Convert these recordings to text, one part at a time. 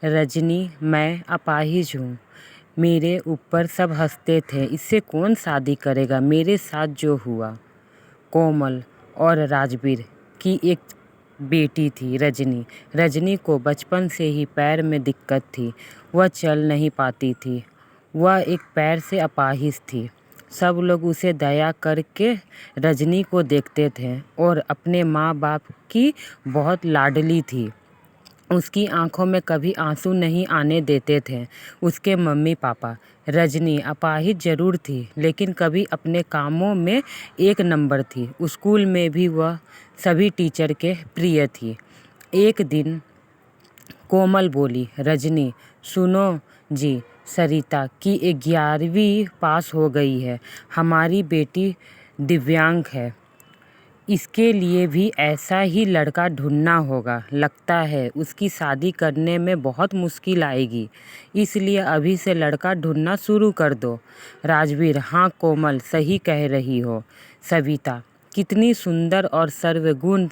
रजनी, मैं अपाहिज हूँ। मेरे ऊपर सब हंसते थे। इससे कौन शादी करेगा? मेरे साथ जो हुआ। कोमल और राजवीर की एक बेटी थी रजनी। रजनी को बचपन से ही पैर में दिक्कत थी। वह चल नहीं पाती थी। वह एक पैर से अपाहिज थी। सब लोग उसे दया करके रजनी को देखते थे और अपने माँ बाप की बहुत लाडली थी। उसकी आंखों में कभी आंसू नहीं आने देते थे उसके मम्मी पापा। रजनी अपाहिज जरूर थी, लेकिन कभी अपने कामों में एक नंबर थी। स्कूल में भी वह सभी टीचर के प्रिय थी। एक दिन कोमल बोली, रजनी सुनो जी, सरिता की 11वीं पास हो गई है। हमारी बेटी दिव्यांग है। इसके लिए भी ऐसा ही लड़का ढूंढना होगा। लगता है उसकी शादी करने में बहुत मुश्किल आएगी, इसलिए अभी से लड़का ढूंढना शुरू कर दो। राजवीर, हाँ कोमल सही कह रही हो। सविता, कितनी सुंदर और सर्वगुण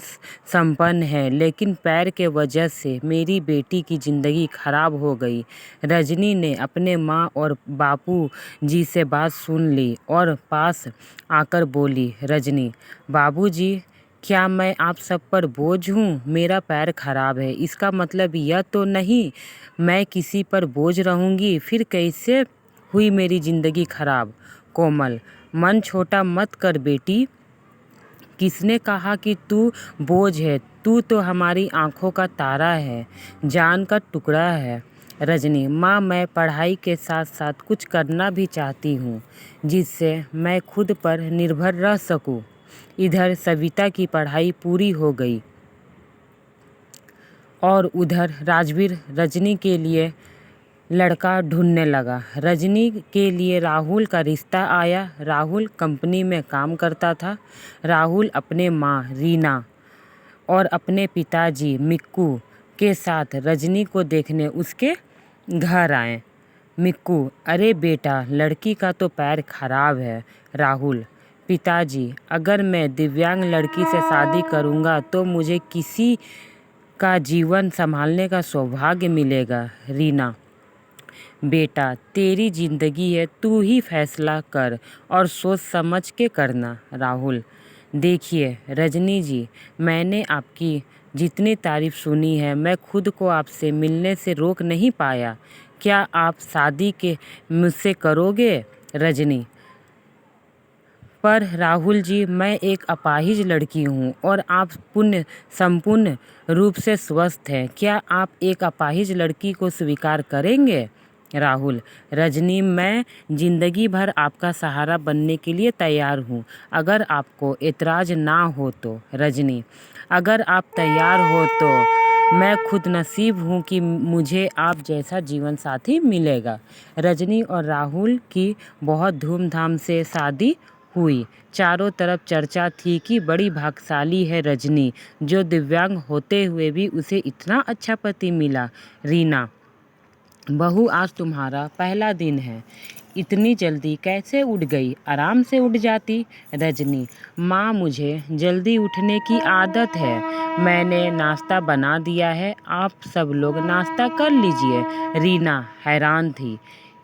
संपन्न है, लेकिन पैर के वजह से मेरी बेटी की ज़िंदगी खराब हो गई। रजनी ने अपने माँ और बापू जी से बात सुन ली और पास आकर बोली, रजनी बाबूजी, क्या मैं आप सब पर बोझ हूँ? मेरा पैर खराब है, इसका मतलब यह तो नहीं मैं किसी पर बोझ रहूँगी। फिर कैसे हुई मेरी ज़िंदगी खराब? कोमल, मन छोटा मत कर बेटी। किसने कहा कि तू बोझ है? तू तो हमारी आंखों का तारा है, जान का टुकड़ा है। रजनी, माँ मैं पढ़ाई के साथ साथ कुछ करना भी चाहती हूँ, जिससे मैं खुद पर निर्भर रह सकूँ। इधर सविता की पढ़ाई पूरी हो गई और उधर राजवीर रजनी के लिए लड़का ढूंढने लगा। रजनी के लिए राहुल का रिश्ता आया। राहुल कंपनी में काम करता था। राहुल अपने माँ रीना और अपने पिताजी मिक्कू के साथ रजनी को देखने उसके घर आए। मिक्कू, अरे बेटा, लड़की का तो पैर खराब है। राहुल, पिताजी, अगर मैं दिव्यांग लड़की से शादी करूंगा तो मुझे किसी का जीवन संभालने का सौभाग्य मिलेगा। रीना, बेटा तेरी जिंदगी है, तू ही फैसला कर और सोच समझ के करना। राहुल, देखिए रजनी जी, मैंने आपकी जितनी तारीफ सुनी है, मैं खुद को आपसे मिलने से रोक नहीं पाया। क्या आप शादी के मुझसे करोगे? रजनी, पर राहुल जी, मैं एक अपाहिज लड़की हूँ और आप पुण्य संपूर्ण रूप से स्वस्थ हैं। क्या आप एक अपाहिज लड़की को स्वीकार करेंगे? राहुल, रजनी, मैं जिंदगी भर आपका सहारा बनने के लिए तैयार हूँ, अगर आपको एतराज ना हो तो। रजनी, अगर आप तैयार हो तो मैं खुद नसीब हूँ कि मुझे आप जैसा जीवन साथी मिलेगा। रजनी और राहुल की बहुत धूमधाम से शादी हुई। चारों तरफ चर्चा थी कि बड़ी भाग्यशाली है रजनी, जो दिव्यांग होते हुए भी उसे इतना अच्छा पति मिला। रीना, बहू आज तुम्हारा पहला दिन है, इतनी जल्दी कैसे उठ गई? आराम से उठ जाती। रजनी, माँ मुझे जल्दी उठने की आदत है, मैंने नाश्ता बना दिया है, आप सब लोग नाश्ता कर लीजिए। रीना हैरान थी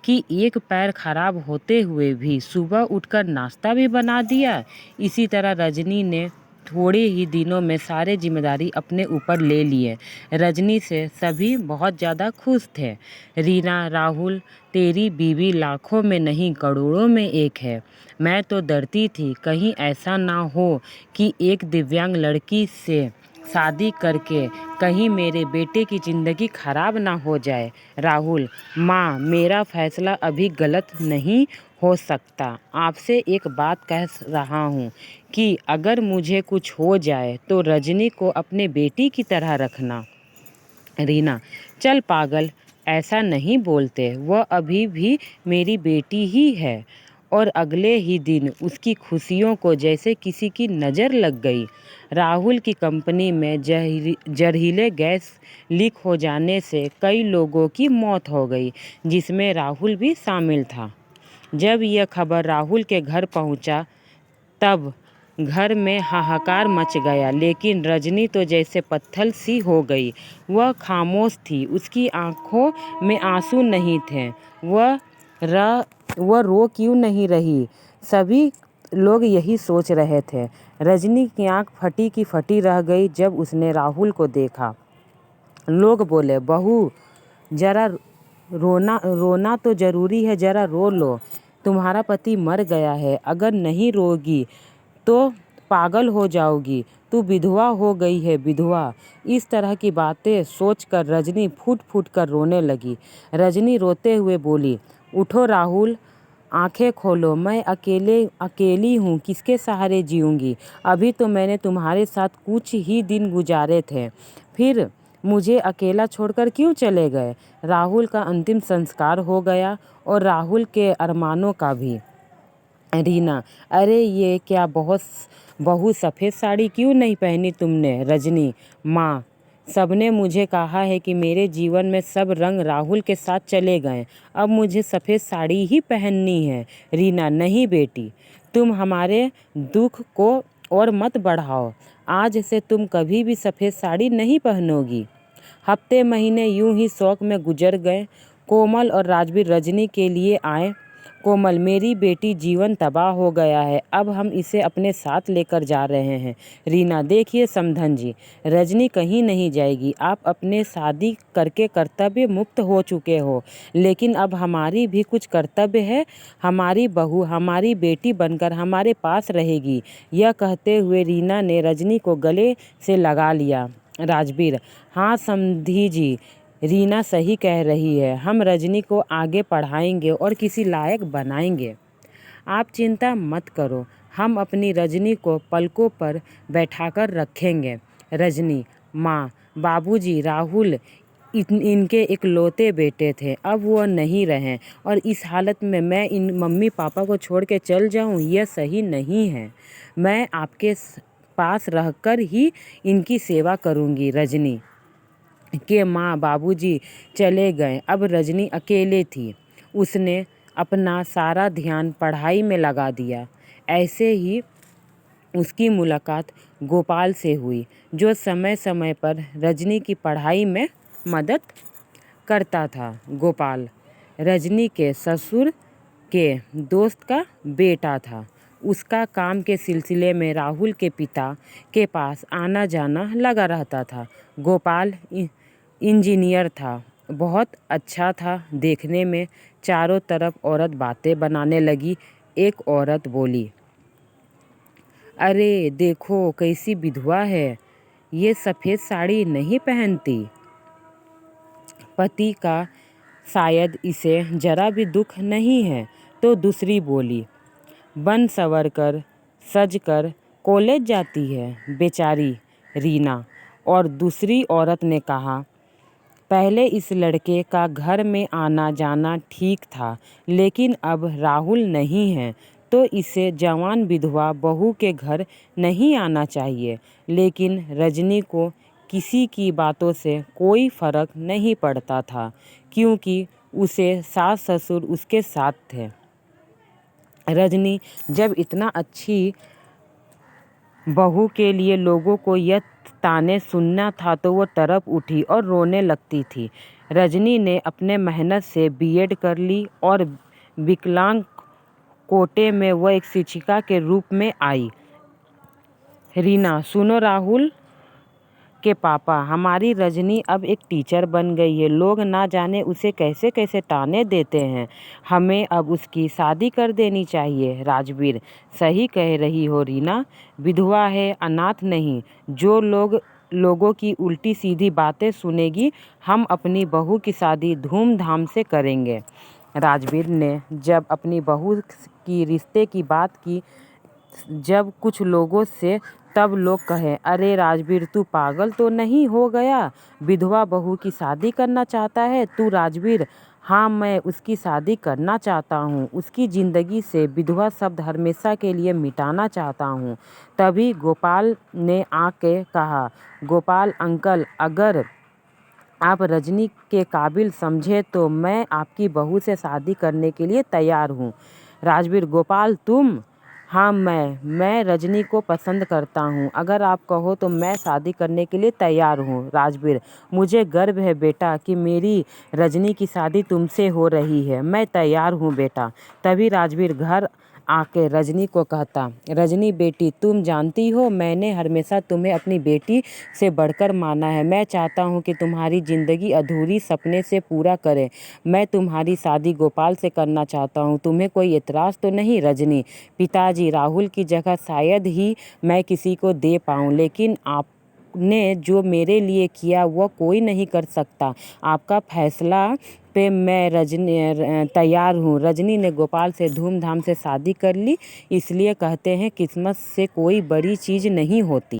कि एक पैर खराब होते हुए भी सुबह उठकर नाश्ता भी बना दिया। इसी तरह रजनी ने थोड़े ही दिनों में सारे जिम्मेदारी अपने ऊपर ले लिए। रजनी से सभी बहुत ज़्यादा खुश थे। रीना, राहुल, तेरी बीवी लाखों में नहीं करोड़ों में एक है। मैं तो डरती थी कहीं ऐसा ना हो कि एक दिव्यांग लड़की से शादी करके कहीं मेरे बेटे की ज़िंदगी खराब ना हो जाए। राहुल, माँ मेरा फैसला अभी गलत नहीं हो सकता। आपसे एक बात कह रहा हूँ कि अगर मुझे कुछ हो जाए तो रजनी को अपने बेटी की तरह रखना। रीना, चल पागल, ऐसा नहीं बोलते, वह अभी भी मेरी बेटी ही है। और अगले ही दिन उसकी खुशियों को जैसे किसी की नज़र लग गई। राहुल की कंपनी में जहरीले गैस लीक हो जाने से कई लोगों की मौत हो गई, जिसमें राहुल भी शामिल था। जब यह खबर राहुल के घर पहुंचा, तब घर में हाहाकार मच गया, लेकिन रजनी तो जैसे पत्थर सी हो गई। वह खामोश थी, उसकी आंखों में आंसू नहीं थे। वह रो क्यों नहीं रही? सभी लोग यही सोच रहे थे। रजनी की आंख फटी की फटी रह गई जब उसने राहुल को देखा। लोग बोले, बहू जरा रोना तो ज़रूरी है, ज़रा रो लो। तुम्हारा पति मर गया है, अगर नहीं रोगी तो पागल हो जाओगी। तू विधवा हो गई है, विधवा। इस तरह की बातें सोचकर रजनी फूट फूट कर रोने लगी। रजनी रोते हुए बोली, उठो राहुल, आंखें खोलो। मैं अकेली हूँ, किसके सहारे जीऊँगी? अभी तो मैंने तुम्हारे साथ कुछ ही दिन गुजारे थे, फिर मुझे अकेला छोड़कर क्यों चले गए? राहुल का अंतिम संस्कार हो गया और राहुल के अरमानों का भी। रीना, अरे ये क्या बहू सफ़ेद साड़ी क्यों नहीं पहनी तुमने? रजनी, माँ, सबने मुझे कहा है कि मेरे जीवन में सब रंग राहुल के साथ चले गए, अब मुझे सफ़ेद साड़ी ही पहननी है। रीना, नहीं बेटी, तुम हमारे दुख को और मत बढ़ाओ। आज से तुम कभी भी सफ़ेद साड़ी नहीं पहनोगी। हफ्ते महीने यूं ही शौक में गुजर गए। कोमल और राजवीर रजनी के लिए आए। कोमल, मेरी बेटी जीवन तबाह हो गया है, अब हम इसे अपने साथ लेकर जा रहे हैं। रीना, देखिए समधन जी, रजनी कहीं नहीं जाएगी। आप अपने शादी करके कर्तव्य मुक्त हो चुके हो, लेकिन अब हमारी भी कुछ कर्तव्य है। हमारी बहू हमारी बेटी बनकर हमारे पास रहेगी। यह कहते हुए रीना ने रजनी को गले से लगा लिया। राजवीर, हाँ समधी जी, रीना सही कह रही है। हम रजनी को आगे पढ़ाएंगे और किसी लायक बनाएंगे। आप चिंता मत करो, हम अपनी रजनी को पलकों पर बैठाकर रखेंगे। रजनी, माँ, बाबूजी, राहुल इनके इकलौते बेटे थे, अब वो नहीं रहे और इस हालत में मैं इन मम्मी पापा को छोड़ के चल जाऊँ, यह सही नहीं है। मैं आपके पास रहकर ही इनकी सेवा करूँगी। रजनी के माँ बाबूजी चले गए, अब रजनी अकेले थी। उसने अपना सारा ध्यान पढ़ाई में लगा दिया। ऐसे ही उसकी मुलाकात गोपाल से हुई, जो समय समय पर रजनी की पढ़ाई में मदद करता था। गोपाल रजनी के ससुर के दोस्त का बेटा था। उसका काम के सिलसिले में राहुल के पिता के पास आना जाना लगा रहता था। गोपाल इंजीनियर था, बहुत अच्छा था देखने में। चारों तरफ औरत बातें बनाने लगी। एक औरत बोली, अरे देखो कैसी विधवा है, ये सफ़ेद साड़ी नहीं पहनती। पति का शायद इसे जरा भी दुख नहीं है। तो दूसरी बोली, बन संवर कर सज कर कॉलेज जाती है बेचारी रीना। और दूसरी औरत ने कहा, पहले इस लड़के का घर में आना जाना ठीक था, लेकिन अब राहुल नहीं है तो इसे जवान विधवा बहू के घर नहीं आना चाहिए। लेकिन रजनी को किसी की बातों से कोई फ़र्क नहीं पड़ता था, क्योंकि उसे सास ससुर उसके साथ थे। रजनी जब इतना अच्छी बहू के लिए लोगों को यह ताने सुनना था तो वो तड़प उठी और रोने लगती थी। रजनी ने अपने मेहनत से बीएड कर ली और विकलांग कोटे में वह एक शिक्षिका के रूप में आई। रीना, सुनो राहुल के पापा, हमारी रजनी अब एक टीचर बन गई है। लोग ना जाने उसे कैसे कैसे ताने देते हैं। हमें अब उसकी शादी कर देनी चाहिए। राजवीर, सही कह रही हो रीना, विधवा है, अनाथ नहीं। जो लोगों की उल्टी सीधी बातें सुनेगी, हम अपनी बहू की शादी धूमधाम से करेंगे। राजवीर ने जब अपनी बहू की रिश्ते की बात की, जब कुछ लोगों से, तब लोग कहे, अरे राजवीर तू पागल तो नहीं हो गया, विधवा बहू की शादी करना चाहता है तू? राजवीर, हाँ मैं उसकी शादी करना चाहता हूँ, उसकी ज़िंदगी से विधवा शब्द हमेशा के लिए मिटाना चाहता हूँ। तभी गोपाल ने आके कहा, गोपाल अंकल, अगर आप रजनी के काबिल समझे तो मैं आपकी बहू से शादी करने के लिए तैयार हूँ। राजवीर, गोपाल तुम? हाँ, मैं रजनी को पसंद करता हूँ। अगर आप कहो तो मैं शादी करने के लिए तैयार हूँ। राजवीर: मुझे गर्व है बेटा कि मेरी रजनी की शादी तुमसे हो रही है। मैं तैयार हूँ बेटा। तभी राजवीर घर आके रजनी को कहता: रजनी बेटी, तुम जानती हो मैंने हमेशा तुम्हें अपनी बेटी से बढ़कर माना है। मैं चाहता हूँ कि तुम्हारी ज़िंदगी अधूरी सपने से पूरा करे। मैं तुम्हारी शादी गोपाल से करना चाहता हूँ। तुम्हें कोई एतराज़ तो नहीं? रजनी: पिताजी, राहुल की जगह शायद ही मैं किसी को दे पाऊँ, लेकिन आपने जो मेरे लिए किया वह कोई नहीं कर सकता। आपका फैसला पे मैं तैयार हूँ। रजनी ने गोपाल से धूमधाम से शादी कर ली। इसलिए कहते हैं किस्मत से कोई बड़ी चीज़ नहीं होती।